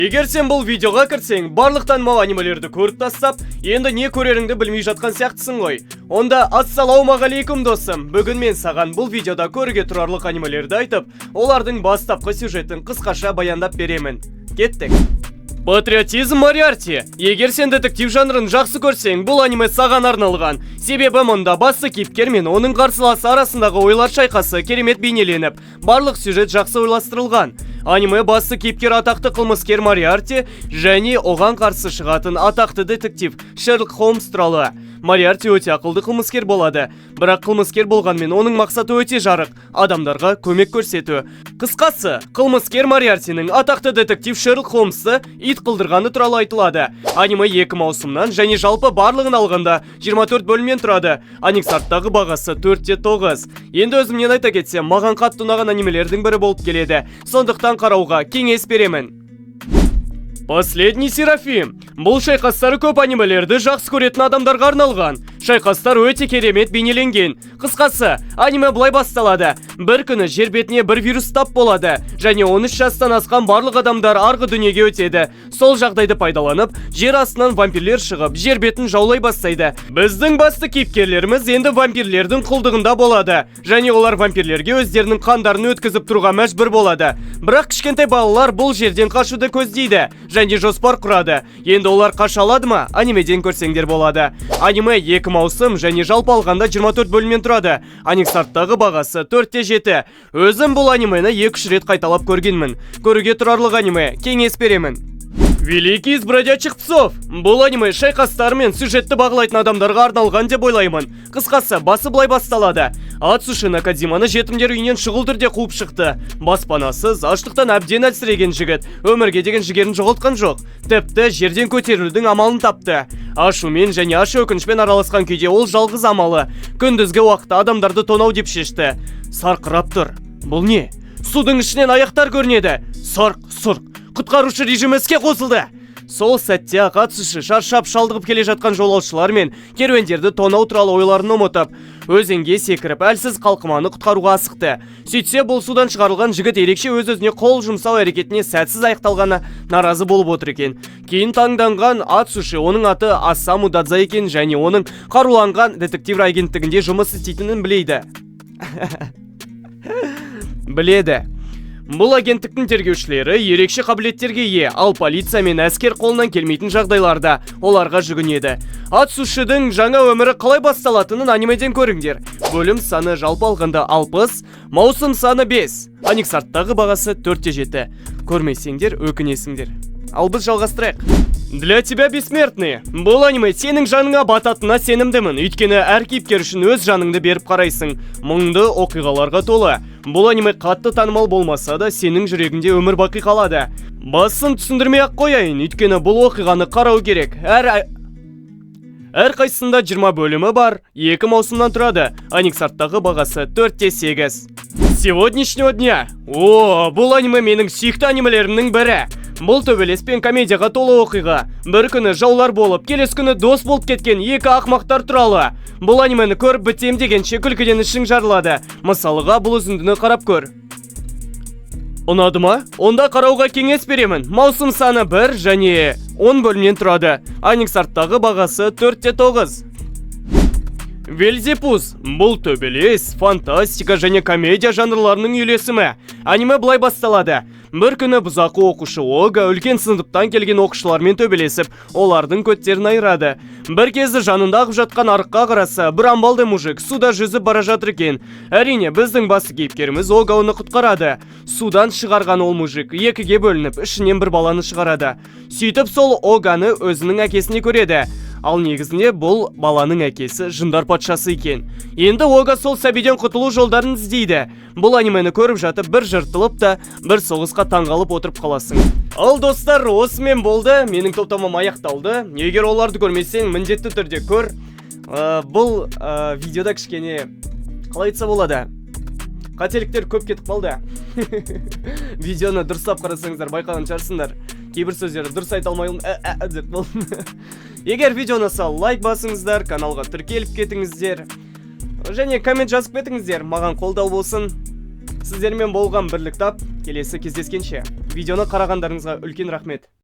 Егер сен бұл видеоға кірсең, барлық танымал анималерді көріп тастап, енді не көреріңді білмей жатқан сияқтысың ғой. Онда ассалаумағалейкум досым. Бүгін мен саған бұл видеода көруге тұрарлық анималерді айтып, олардың бастапқы сюжетін қысқаша баяндап беремін. Кеттік. Патриотизм Мориарти. Егер сен детектив жанрын жақсы көрсең, бұл аниме саған арналған. Себебі мұнда басты кейіпкер мен оның қарсыласы арасындағы ойлар шайқасы керемет бейнеленіп, барлық сюжет жақсы ойластырылған. Аниме басты кейіпкер атақты қылмыскер Мориарти және оған қарсы шығатын атақты детектив Шерлок Холмс туралы. Мориарти өте ақылды қылмыскер болады, бірақ қылмыскер болғанмен оның мақсаты өте жарық, адамдарға көмек көрсету. Қысқасы, қылмыскер Мориартинің атақты детектив Шерлок Холмсты ит қылдырғаны туралы айтылады. Аниме 2 маусымнан және жалпы барлығын алғанда 24 бөлімнен тұрады. Аниксарттағы бағасы 4.9. Енді өзімнен айта кетсем, маған қатты ұнаған анимелердің бірі болып келеді. Сондықтан қарауға кеңес беремін. Последний Серафим. Бұл шайқастары көп анимелерді жақсы көретін адамдарға арналған. Шайқастар өте керемет бейнеленген. Қысқасы, аниме былай басталады. Бір күні жер бетіне бір вирус тап болады, және 13 жастан асқан барлық адамдар арғы дүниеге өтеді. Сол жағдайды пайдаланып, жер астынан вампирлер шығып, жер бетін жаулай бастайды. Біздің басты кейіпкерлеріміз енді вампирлердің құлдығында болады, және олар вампирлерге өздерінің қандарын өткізіп тұруға мәжбүр болады. Бірақ кішкентай балалар бұл жерден қашуды көздейді және жоспар құрады. Енді олар қаша алады ма? Анимеден көрсеңдер болады. Аниме 2 маусым және жалпы алғанда 24 бөлімнен тұрады. Аниксарттағы бағасы 4.7. Өзім бұл анимені 2-3 рет қайталап көргенмін. Көруге тұрарлық аниме, кеңес беремін. Великий из бродячих псов. Бұл аниме шайқастар мен сюжетті бағалайтын адамдарға арналған деп ойлаймын. Қысқасы, басы былай басталады. Ацуши Накадзиманы жетімдер үйінен шұғыл түрде қуып шықты. Баспанасыз, аштықтан әбден әлсіреген жігіт өмірге деген жігерін жоғалтқан жоқ. Тіпті жерден көтерілудің амалын тапты. Ашумен және ашу өкінішпен араласқан күйде ол жалғыз амалы күндізгі уақытта адамдарды тонау деп шешті. Сарқырап тұр. Бұл не? Судың ішінен аяқтар көрінеді. Сұрқ. Құтқарушы режимі іске қосылды. Сол сәтте Ацуши шаршап шалдығып келе жатқан жолаушылар мен керуендерді тонау туралы ойларын ұмытып, өзенге секіріп, әлсіз қалқыманы құтқаруға асықты. Сөйтсе, бұл судан шығарылған жігіт ерекше өз-өзіне қол жұмсау әрекетіне сәтсіз аяқталғаны наразы болып отыр екен. Кейін таңданған Ацуши оның аты Асаму Дадза екен және оның қаруланған детектив агенттігінде жұмыс істейтінін біледі. Бұл агенттіктің тергеушілері ерекше қабілеттерге ие, ал полиция мен әскер қолынан келмейтін жағдайларда оларға жүгінеді. Ацушидің жаңа өмірі қалай басталатынын анимеден көріңдер. Бөлім саны жалпы алғанда 60, маусым саны 5. Аниксарттағы бағасы 4.7. Көрмесеңдер, өкінесіңдер. Ал біз жалғастырайық. Для тебя бессмертные. Бұл аниме сенің жаныңа бататына сенімдімін, өйткені әр кейіпкер үшін өз жаныңды беріп қарайсың. Мұңды оқиғаларға толы. Бұл аниме қатты танымал болмаса да, сенің жүрегінде өмір бақи қалады. Басын түсіндірмей ақ қояйын, өйткені бұл оқиғаны қарау керек. Әр қайсында 20 бөлімі бар, 2 маусымнан тұрады. Аниксарттағы бағасы 4.8. Сегодняшнего дня. Бұл аниме менің сүйікті анимелерімнің бірі. Бұл төбелес пен комедияға толы оқиға. Бір күні жаулар болып, келесі күні дос болып кеткен 2 ақмақтар туралы. Бұл анимені көріп бітем дегенше күлкіден ішің жарылады. Мысалыға бұл үзіндіні қарап көр. Ұнады ма? Онда қарауға кеңес беремін. Маусым саны 1 және 10 бөлімнен тұрады. Аниксарттағы бағасы 4.9. Вельзепуз. Бұл төбелес, фантастика және комедия жанрларының үйлесімі. Аниме былай басталады. Бір күні бұзақы оқушы Ога үлкен сыныптан келген оқушылармен төбелесіп, олардың көттерін айырады. Бір кезі жанында ағып жатқан арыққа қараса, бір амбалды мужик суда жүзіп бара жатыр екен. Әрине, біздің басты кейіпкеріміз Ога оны құтқарады. Судан шығарған ол мужик 2-ге бөлініп, ішінен бір баланы шығарады. Сөйтіп сол Оганы өзінің әкесіне көреді. Ал негізінде бұл баланың әкесі жындар патшасы екен. Енді Ога сол сәбиден құтылу жолдарын іздейді. Бұл анимені көріп жатып, бір жыртылып та, бір соғысқа таңғалып отырып қаласың. Ал достар, осымен болды. Менің топтамам аяқталды. Егер оларды көрмесең, міндетті түрде көр. Бұл видеода кішкене қалай айтса болады. Қателіктер көп кетіп қалды. Видеоны дұрыстап қарасаңыздар, байқаған шығарсыңдар. Кейбір сөздерді дұрыс айта алмаймын деп болдым. Егер видеоны сал, лайк басыңыздар, каналға тіркеліп кетіңіздер. Және коммент жазып кетіңіздер, маған қолдау болсын. Сіздермен болған бірлік тап, келесі кездескенше. Видеоны қарағандарыңызға үлкен рахмет.